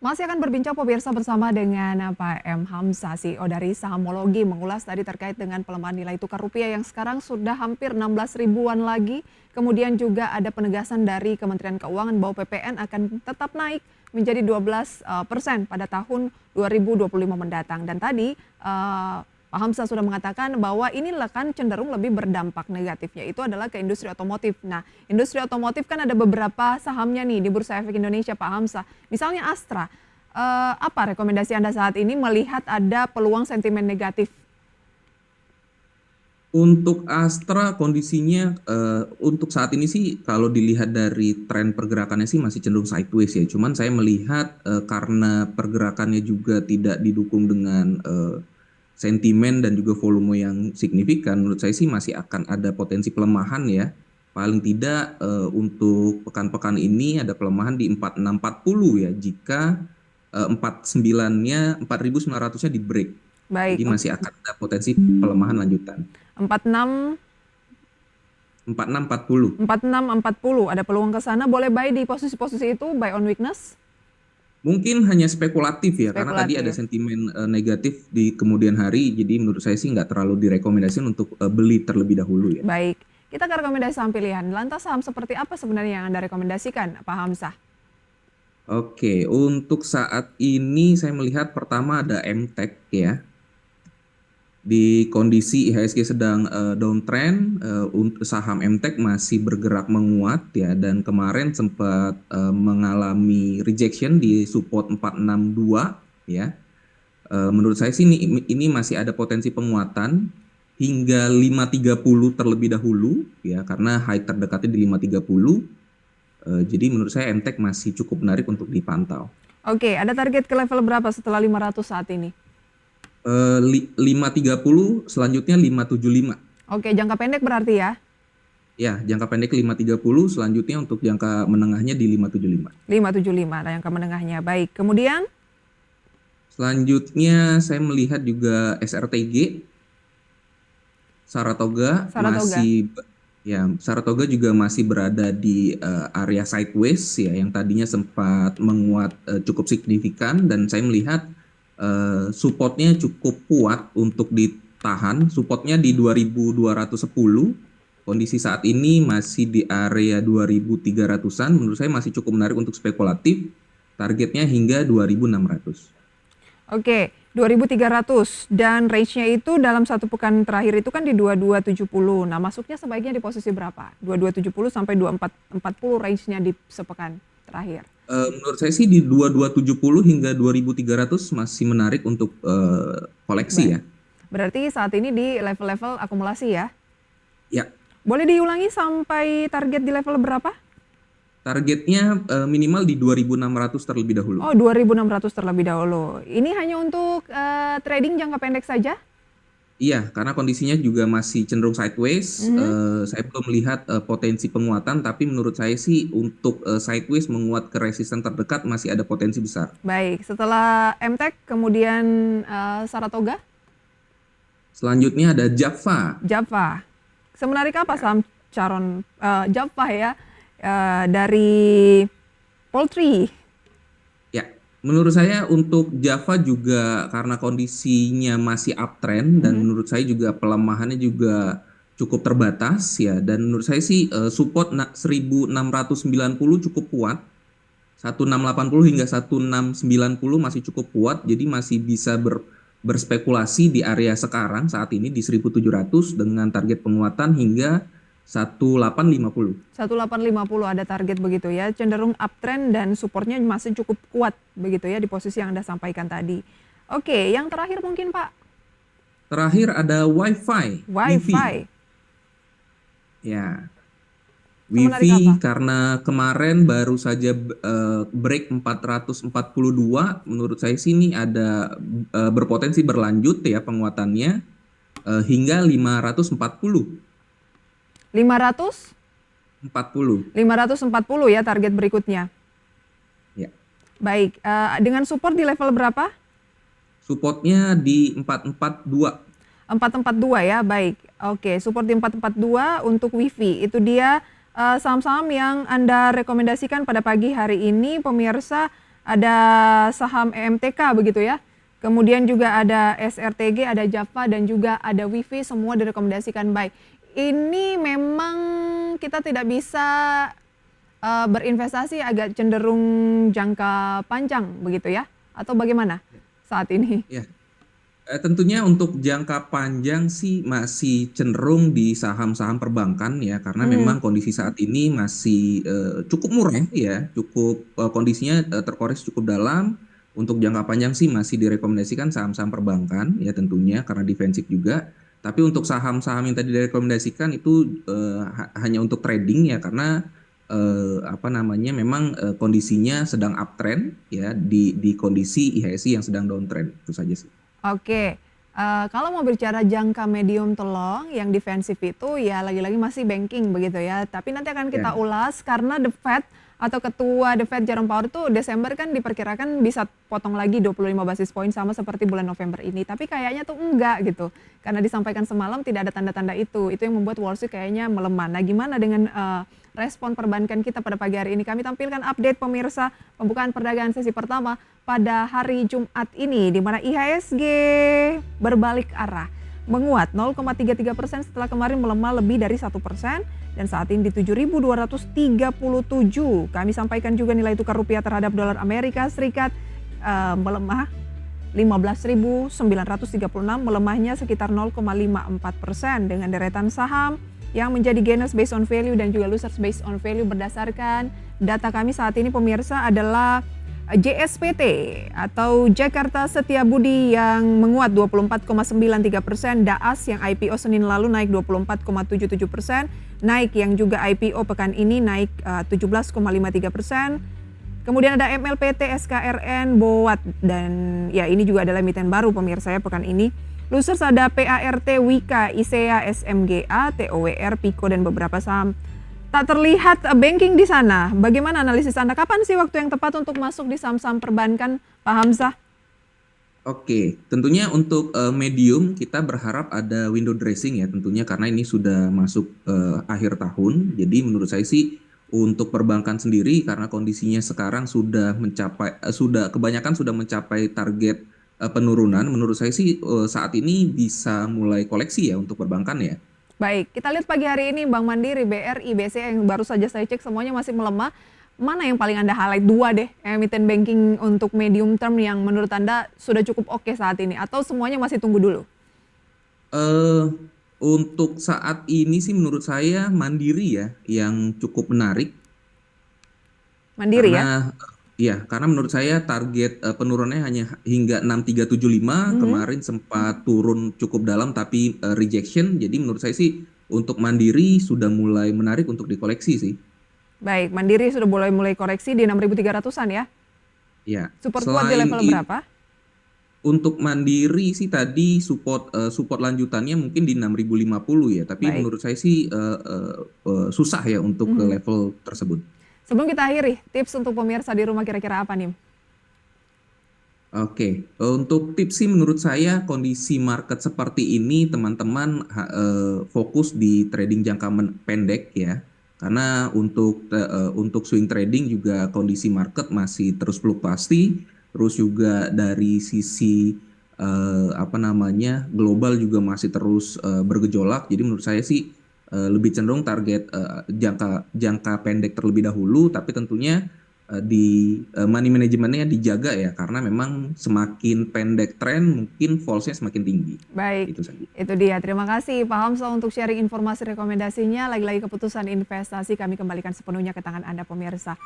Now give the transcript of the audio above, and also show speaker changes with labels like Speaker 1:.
Speaker 1: Masih akan berbincang pemirsa bersama dengan Pak M. Hamzah, CEO dari Sahamologi, mengulas tadi terkait dengan pelemahan nilai tukar rupiah yang sekarang sudah hampir 16 ribuan lagi. Kemudian juga ada penegasan dari Kementerian Keuangan bahwa PPN akan tetap naik menjadi 12% pada tahun 2025 mendatang. Dan tadi Pak Hamzah sudah mengatakan bahwa inilah kan cenderung lebih berdampak negatifnya itu adalah ke industri otomotif. Nah, industri otomotif kan ada beberapa sahamnya nih di Bursa Efek Indonesia, Pak Hamzah. Misalnya Astra, apa rekomendasi Anda saat ini melihat ada peluang sentimen negatif?
Speaker 2: Untuk Astra kondisinya untuk saat ini sih kalau dilihat dari tren pergerakannya sih masih cenderung sideways ya. Cuman saya melihat karena pergerakannya juga tidak didukung dengan sentimen dan juga volume yang signifikan, menurut saya sih masih akan ada potensi pelemahan ya. Paling tidak untuk pekan-pekan ini ada pelemahan di 4640 ya. Jika 49-nya 4900-nya di break. Jadi
Speaker 1: Baik,
Speaker 2: masih akan ada potensi pelemahan lanjutan.
Speaker 1: 46
Speaker 2: 4640.
Speaker 1: 4640 ada peluang ke sana, boleh buy di posisi-posisi itu, buy on weakness,
Speaker 2: Mungkin hanya spekulatif ya, karena tadi ada
Speaker 1: spekulatif.
Speaker 2: sentimen negatif di kemudian hari, jadi menurut saya sih nggak terlalu direkomendasikan untuk beli terlebih dahulu ya.
Speaker 1: Baik, kita ke rekomendasi saham pilihan. Lantas saham seperti apa sebenarnya yang Anda rekomendasikan, Pak Hamzah?
Speaker 2: Oke, untuk saat ini saya melihat pertama ada MTEK ya. Di kondisi IHSG sedang downtrend, untuk saham MTEK masih bergerak menguat ya, dan kemarin sempat mengalami rejection di support 462 ya. Menurut saya sih ini masih ada potensi penguatan hingga 530 terlebih dahulu ya, karena high terdekatnya di 530. Jadi menurut saya MTEK masih cukup menarik untuk dipantau.
Speaker 1: Oke, ada target ke level berapa setelah 500 saat ini?
Speaker 2: 530, selanjutnya 575.
Speaker 1: Oke, jangka pendek berarti ya,
Speaker 2: Ya, jangka pendek 530, selanjutnya untuk jangka menengahnya di 575.
Speaker 1: 575 nah jangka menengahnya. Baik, kemudian
Speaker 2: Selanjutnya saya melihat juga SRTG, Saratoga
Speaker 1: Saratoga.
Speaker 2: Saratoga juga masih berada di area sideways ya, yang tadinya sempat menguat cukup signifikan, dan saya melihat supportnya cukup kuat untuk ditahan. Supportnya di 2210. Kondisi saat ini masih di area 2300-an. Menurut saya masih cukup menarik untuk spekulatif. Targetnya hingga 2600.
Speaker 1: Oke, 2.300 dan range-nya itu dalam satu pekan terakhir itu kan di 2270. Nah, masuknya sebaiknya di posisi berapa? 2270 sampai 2440 range-nya di sepekan terakhir.
Speaker 2: Menurut saya sih di 2270 hingga 2300 masih menarik untuk koleksi
Speaker 1: Baik.
Speaker 2: ya.
Speaker 1: Berarti saat ini di level-level akumulasi ya.
Speaker 2: Ya,
Speaker 1: Boleh diulangi sampai target di level berapa?
Speaker 2: targetnya minimal di 2600 terlebih dahulu.
Speaker 1: Oh, 2.600 terlebih dahulu. Ini hanya untuk trading jangka pendek saja?
Speaker 2: Iya, karena kondisinya juga masih cenderung sideways.
Speaker 1: Mhm.
Speaker 2: Saya belum melihat potensi penguatan, tapi menurut saya sih untuk sideways menguat ke resisten terdekat masih ada potensi besar.
Speaker 1: Baik, setelah MTEK kemudian Saratoga,
Speaker 2: Selanjutnya ada Java.
Speaker 1: Java. Semenarik apa
Speaker 2: Ya,
Speaker 1: saham Caron Java ya dari poultry?
Speaker 2: ya. Menurut saya untuk Java juga karena kondisinya masih uptrend, dan
Speaker 1: Mhm.
Speaker 2: menurut saya juga pelemahannya juga cukup terbatas ya, dan menurut saya sih support 1690 cukup kuat. 1680 hingga 1690 masih cukup kuat, jadi masih bisa berspekulasi di area sekarang saat ini di 1700 dengan target penguatan hingga 1850.
Speaker 1: 1850 ada target begitu ya, cenderung uptrend dan supportnya masih cukup kuat begitu ya di posisi yang Anda sampaikan tadi. Oke, yang terakhir mungkin Pak,
Speaker 2: Terakhir ada Wifi.
Speaker 1: WiFi.
Speaker 2: Ya,
Speaker 1: Semenarik apa?
Speaker 2: Wifi karena kemarin baru saja break 442, menurut saya sih ini ada berpotensi berlanjut ya penguatannya hingga 540.
Speaker 1: 500?
Speaker 2: 40.
Speaker 1: 540 ya target berikutnya.
Speaker 2: Ya.
Speaker 1: Baik, dengan support di level berapa?
Speaker 2: Supportnya di 442.
Speaker 1: 442 ya, baik. Oke, support di 442 untuk WiFi. Itu dia saham-saham yang Anda rekomendasikan pada pagi hari ini, pemirsa. ada saham EMTK begitu ya. Kemudian juga ada SRTG, ada Java dan juga ada Wifi, semua direkomendasikan buy. Ini memang kita tidak bisa berinvestasi, agak cenderung jangka panjang begitu ya? Atau bagaimana saat ini?
Speaker 2: Ya, tentunya untuk jangka panjang sih masih cenderung di saham-saham perbankan ya, karena
Speaker 1: Hmm,
Speaker 2: memang kondisi saat ini masih cukup murah ya, cukup kondisinya terkoreksi cukup dalam. Untuk jangka panjang sih masih direkomendasikan saham-saham perbankan ya tentunya karena defensif juga. Tapi untuk saham-saham yang tadi direkomendasikan itu hanya untuk trading ya karena apa namanya memang kondisinya sedang uptrend ya di kondisi IHSG yang sedang downtrend itu saja sih.
Speaker 1: oke. Kalau mau bicara jangka medium to long yang defensif itu ya lagi-lagi masih banking begitu ya. Tapi nanti akan
Speaker 2: Ya.
Speaker 1: kita ulas karena The Fed atau ketua The Fed Jerome Powell itu Desember kan diperkirakan bisa potong lagi 25 basis poin sama seperti bulan November ini. Tapi kayaknya tuh enggak gitu. Karena disampaikan semalam tidak ada tanda-tanda itu. Itu yang membuat Wall Street kayaknya melemah. Nah, gimana dengan respon perbankan kita pada pagi hari ini? Kami tampilkan update pemirsa pembukaan perdagangan sesi pertama pada hari Jumat ini, di mana IHSG berbalik arah, menguat 0,33% setelah kemarin melemah lebih dari 1% dan saat ini di 7.237. Kami sampaikan juga nilai tukar rupiah terhadap dolar Amerika Serikat melemah 15.936, melemahnya sekitar 0,54% dengan deretan saham yang menjadi gainers based on value dan juga losers based on value berdasarkan data kami saat ini pemirsa adalah JSPT atau Jakarta Setiabudi yang menguat 24,93%, Daas yang IPO Senin lalu naik 24,77%, naik yang juga IPO pekan ini naik 17,53%. Kemudian ada MLPT, SKRN, Boat, dan ya ini juga adalah emiten baru pemirsa ya pekan ini. Losers ada PART, Wika, ISEA, SMGA, TOWR, Pico, dan beberapa saham. Tak terlihat banking di sana. Bagaimana analisis Anda? Kapan sih waktu yang tepat untuk masuk di saham-saham perbankan, Pak Hamzah?
Speaker 2: Oke, tentunya untuk medium kita berharap ada window dressing ya tentunya karena ini sudah masuk akhir tahun. Jadi menurut saya sih untuk perbankan sendiri karena kondisinya sekarang sudah mencapai sudah kebanyakan sudah mencapai target penurunan. Menurut saya sih saat ini bisa mulai koleksi ya untuk perbankan ya.
Speaker 1: Baik, kita lihat pagi hari ini Bank Mandiri, BRI, BCA yang baru saja saya cek semuanya masih melemah. Mana yang paling Anda highlight? Dua deh, emiten banking untuk medium term yang menurut Anda sudah cukup oke saat ini atau semuanya masih tunggu dulu?
Speaker 2: eh untuk saat ini sih menurut saya Mandiri ya yang cukup menarik.
Speaker 1: Mandiri ya?
Speaker 2: Karena ya, karena menurut saya target penurunannya hanya hingga 6375
Speaker 1: Mhm.
Speaker 2: kemarin sempat turun cukup dalam tapi rejection. Jadi menurut saya sih untuk Mandiri sudah mulai menarik untuk dikoleksi sih.
Speaker 1: Baik, Mandiri sudah mulai koreksi di 6.300-an ya.
Speaker 2: Ya,
Speaker 1: Super kuat di
Speaker 2: selain
Speaker 1: level
Speaker 2: itu
Speaker 1: berapa?
Speaker 2: untuk Mandiri sih tadi support lanjutannya mungkin di 6050 ya, tapi
Speaker 1: Baik.
Speaker 2: menurut saya sih susah ya untuk ke
Speaker 1: Mhm.
Speaker 2: level tersebut.
Speaker 1: Sebelum kita akhiri, tips untuk pemirsa di rumah kira-kira apa nih?
Speaker 2: Oke, untuk tips sih menurut saya kondisi market seperti ini teman-teman fokus di trading jangka pendek ya. Karena untuk swing trading juga kondisi market masih terus fluktuasi, terus juga dari sisi apa namanya global juga masih terus bergejolak. Jadi menurut saya sih lebih cenderung target jangka jangka pendek terlebih dahulu, tapi tentunya di money manajemennya dijaga ya karena memang semakin pendek tren mungkin falls-nya semakin tinggi.
Speaker 1: Baik,
Speaker 2: Itu saja.
Speaker 1: itu dia. Terima kasih Pak Hamzah untuk sharing informasi rekomendasinya. Lagi-lagi keputusan investasi kami kembalikan sepenuhnya ke tangan Anda pemirsa.